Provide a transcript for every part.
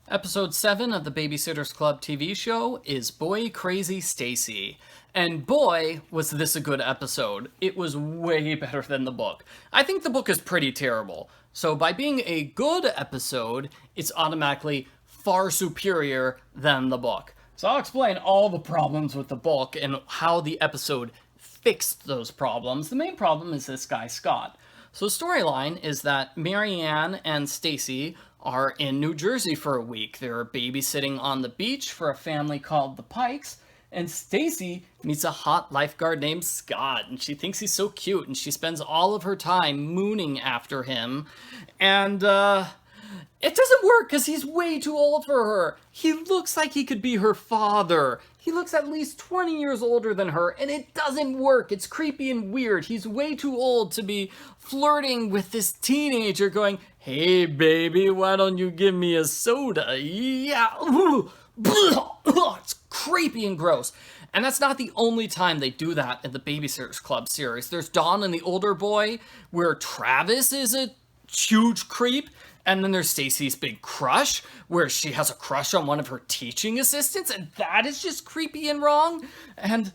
Episode 7 of the Babysitters Club TV show is Boy Crazy Stacey. And boy, was this a good episode. It was way better than the book. I think the book is pretty terrible. So by being a good episode, it's automatically far superior than the book. So I'll explain all the problems with the book and how the episode fixed those problems. The main problem is this guy, Scott. So the storyline is that Mary Anne and Stacey are in New Jersey for a week. They're babysitting on the beach for a family called the Pikes, and Stacey meets a hot lifeguard named Scott, and she thinks he's so cute, and she spends all of her time mooning after him, and it doesn't work because he's way too old for her. He looks like he could be her father. He looks at least 20 years older than her, and it doesn't work. It's creepy and weird. He's way too old to be flirting with this teenager going, "Hey, baby, why don't you give me a soda?" Yeah. It's creepy and gross. And that's not the only time they do that in the Babysitters Club series. There's Dawn and the Older Boy, where Travis is a huge creep. And then there's Stacey's big crush, where she has a crush on one of her teaching assistants, and that is just creepy and wrong. And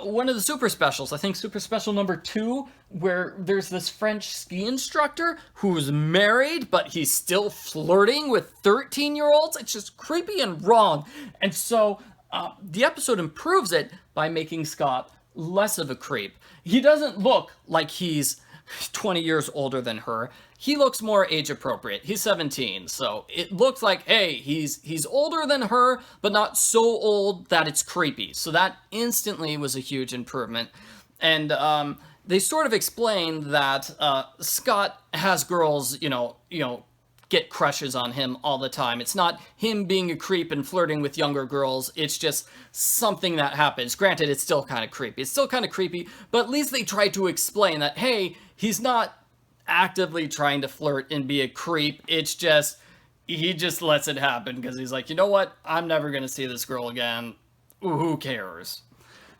one of the super specials, I think super special number 2, where there's this French ski instructor who's married, but he's still flirting with 13-year-olds. It's just creepy and wrong. And so the episode improves it by making Scott less of a creep. He doesn't look like he's 20 years older than her. He looks more age appropriate. He's 17, so it looks like, hey, he's older than her, but not so old that it's creepy. So that instantly was a huge improvement. And they sort of explained that Scott has girls, get crushes on him all the time. It's not him being a creep and flirting with younger girls. It's just something that happens. Granted, it's still kind of creepy. But at least they tried to explain that, hey, he's not actively trying to flirt and be a creep. It's just, he just lets it happen because he's like, you know what? I'm never going to see this girl again. Ooh, who cares?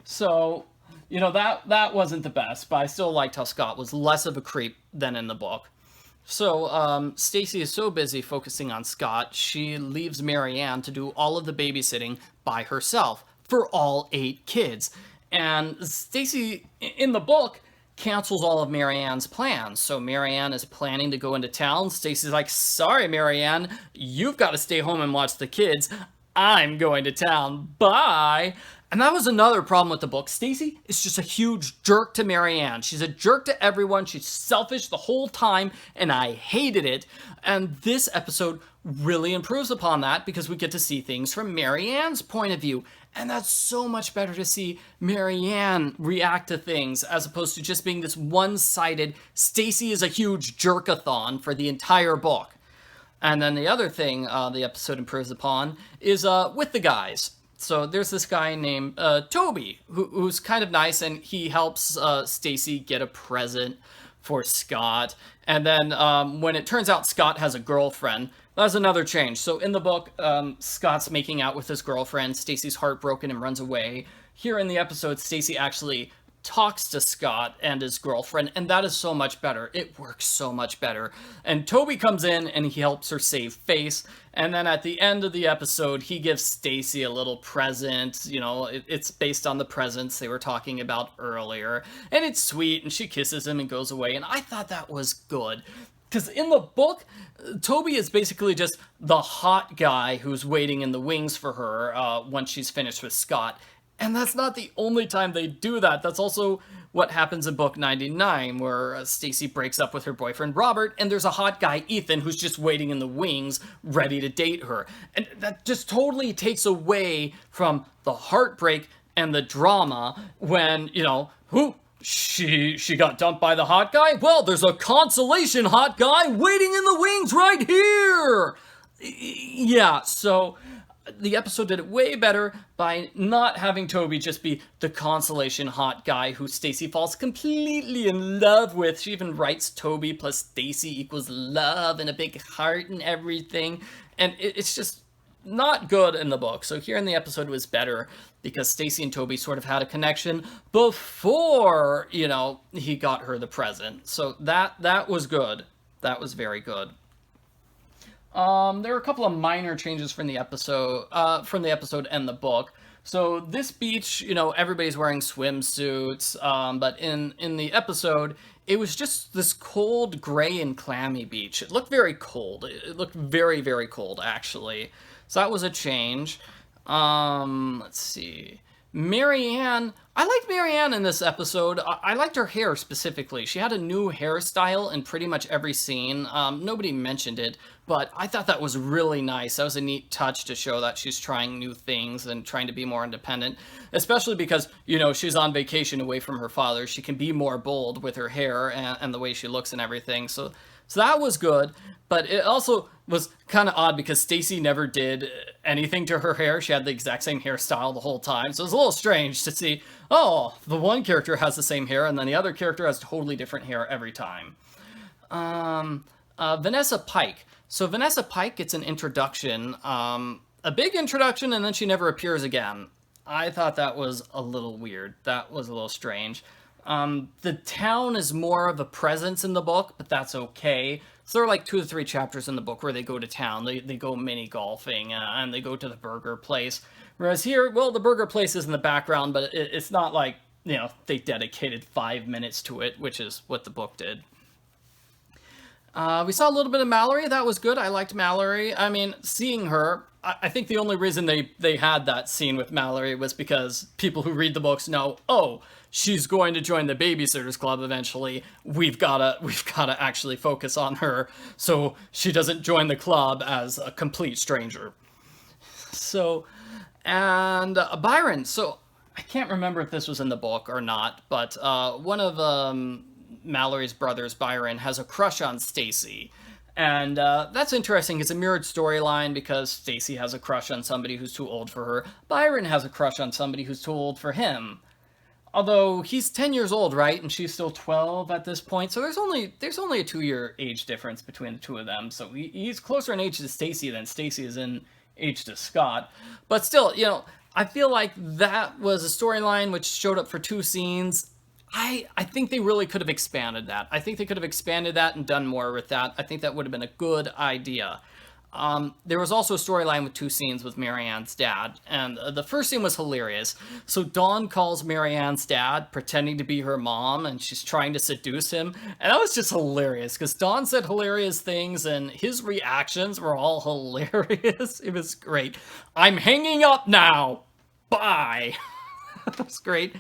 So, that wasn't the best, but I still liked how Scott was less of a creep than in the book. So, Stacey is so busy focusing on Scott, she leaves Mary Anne to do all of the babysitting by herself for all 8 kids. And Stacey, in the book, cancels all of Mary Anne's plans. So Mary Anne is planning to go into town. Stacey's like, "Sorry, Mary Anne, you've got to stay home and watch the kids. I'm going to town. Bye." And that was another problem with the book. Stacey is just a huge jerk to Mary Anne. She's a jerk to everyone. She's selfish the whole time, and I hated it. And this episode really improves upon that because we get to see things from Mary Anne's point of view. And that's so much better to see Mary Anne react to things as opposed to just being this one-sided, Stacey is a huge jerkathon for the entire book. And then the other thing the episode improves upon is with the guys. So there's this guy named Toby, who's kind of nice, and he helps Stacey get a present for Scott. And then when it turns out Scott has a girlfriend, that's another change. So in the book, Scott's making out with his girlfriend. Stacey's heartbroken and runs away. Here in the episode, Stacey actually talks to Scott and his girlfriend, and that is so much better. It works so much better. And Toby comes in and he helps her save face. And then at the end of the episode, he gives Stacey a little present. It's based on the presents they were talking about earlier. And it's sweet, and she kisses him and goes away. And I thought that was good. Because in the book, Toby is basically just the hot guy who's waiting in the wings for her once she's finished with Scott. And that's not the only time they do that. That's also what happens in book 99, where Stacey breaks up with her boyfriend Robert, and there's a hot guy, Ethan, who's just waiting in the wings, ready to date her. And that just totally takes away from the heartbreak and the drama when, she got dumped by the hot guy? Well, there's a consolation hot guy waiting in the wings right here! Yeah, so the episode did it way better by not having Toby just be the consolation hot guy who Stacey falls completely in love with. She even writes Toby plus Stacey equals love and a big heart and everything. And it's just not good in the book. So here in the episode it was better because Stacey and Toby sort of had a connection before, he got her the present. So that was good. That was very good. There are a couple of minor changes from the episode and the book. So this beach, everybody's wearing swimsuits, but in the episode, it was just this cold, gray, and clammy beach. It looked very cold. It looked very, very cold, actually. So that was a change. Let's see. Mary Anne, I liked Mary Anne in this episode. I liked her hair specifically. She had a new hairstyle in pretty much every scene. Nobody mentioned it, but I thought that was really nice. That was a neat touch to show that she's trying new things and trying to be more independent, especially because, she's on vacation away from her father. She can be more bold with her hair and the way she looks and everything. So that was good, but it also was kind of odd because Stacey never did anything to her hair. She had the exact same hairstyle the whole time, so it was a little strange to see, the one character has the same hair and then the other character has totally different hair every time. Vanessa Pike. So Vanessa Pike gets an introduction, a big introduction, and then she never appears again. I thought that was a little weird. That was a little strange. The town is more of a presence in the book, but that's okay. So there are like 2 to 3 chapters in the book where they go to town. They go mini golfing and they go to the burger place. Whereas here, well, the burger place is in the background, but it's not like, they dedicated 5 minutes to it, which is what the book did. We saw a little bit of Mallory. That was good. I liked Mallory. I mean, seeing her, I think the only reason they had that scene with Mallory was because people who read the books know, she's going to join the Babysitters Club eventually. We've gotta actually focus on her so she doesn't join the club as a complete stranger. So, and Byron. So I can't remember if this was in the book or not, but one of Mallory's brothers, Byron, has a crush on Stacey. And that's interesting. It's a mirrored storyline because Stacey has a crush on somebody who's too old for her. Byron has a crush on somebody who's too old for him. Although he's 10 years old, right? And she's still 12 at this point. So there's only a 2-year age difference between the two of them. So he's closer in age to Stacey than Stacey is in age to Scott. But still, I feel like that was a storyline which showed up for 2 scenes. I think they really could have expanded that. I think they could have expanded that and done more with that. I think that would have been a good idea. There was also a storyline with 2 scenes with Mary Anne's dad, and the first scene was hilarious. So Dawn calls Mary Anne's dad, pretending to be her mom, and she's trying to seduce him, and that was just hilarious, because Dawn said hilarious things, and his reactions were all hilarious. It was great. I'm hanging up now! Bye! That was great.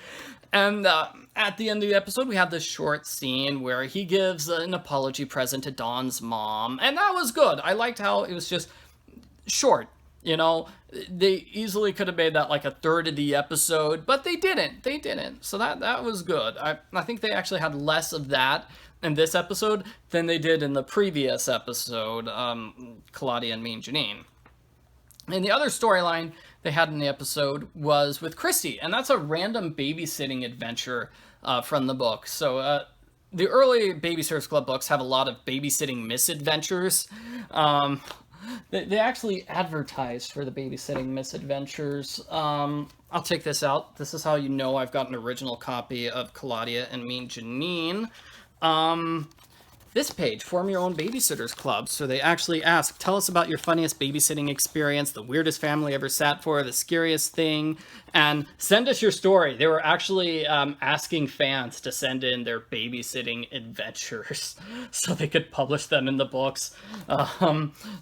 And at the end of the episode, we have this short scene where he gives an apology present to Dawn's mom, and that was good. I liked how it was just short, They easily could have made that like a third of the episode, but they didn't. So that was good. I think they actually had less of that in this episode than they did in the previous episode, Claudia and Mean Janine. And the other storyline they had in the episode was with Christy, and that's a random babysitting adventure from the book. So the early Babysitters Club books have a lot of babysitting misadventures. They actually advertised for the babysitting misadventures. I'll take this out. This is how you know I've got an original copy of Claudia and Mean Janine. This page, form your own Babysitters Club. So they actually ask, tell us about your funniest babysitting experience, the weirdest family ever sat for, the scariest thing, and send us your story. They were actually asking fans to send in their babysitting adventures so they could publish them in the books.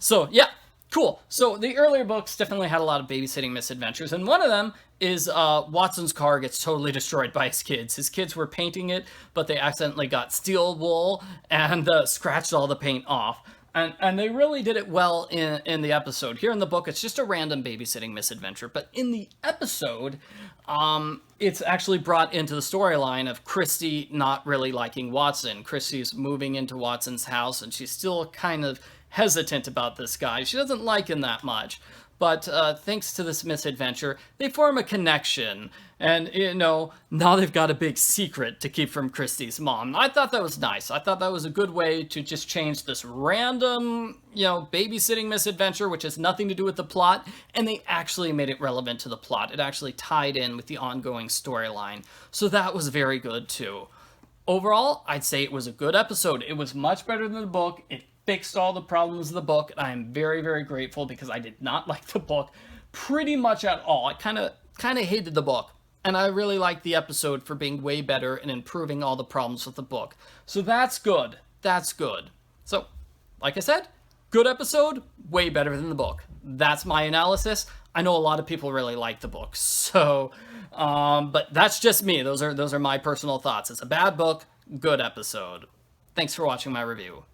So yeah, cool. So the earlier books definitely had a lot of babysitting misadventures, and one of them is Watson's car gets totally destroyed by his kids. His kids were painting it, but they accidentally got steel wool and scratched all the paint off. And they really did it well in the episode. Here in the book, it's just a random babysitting misadventure. But in the episode, it's actually brought into the storyline of Christy not really liking Watson. Christy's moving into Watson's house, and she's still kind of hesitant about this guy. She doesn't like him that much. But thanks to this misadventure, they form a connection. And, now they've got a big secret to keep from Christy's mom. I thought that was nice. I thought that was a good way to just change this random, babysitting misadventure, which has nothing to do with the plot, and they actually made it relevant to the plot. It actually tied in with the ongoing storyline. So that was very good, too. Overall, I'd say it was a good episode. It was much better than the book. It fixed all the problems of the book, and I am very, very grateful because I did not like the book pretty much at all. I kind of hated the book, and I really liked the episode for being way better and improving all the problems with the book. So that's good. That's good. So, like I said, good episode, way better than the book. That's my analysis. I know a lot of people really like the book, so, but that's just me. Those are my personal thoughts. It's a bad book, good episode. Thanks for watching my review.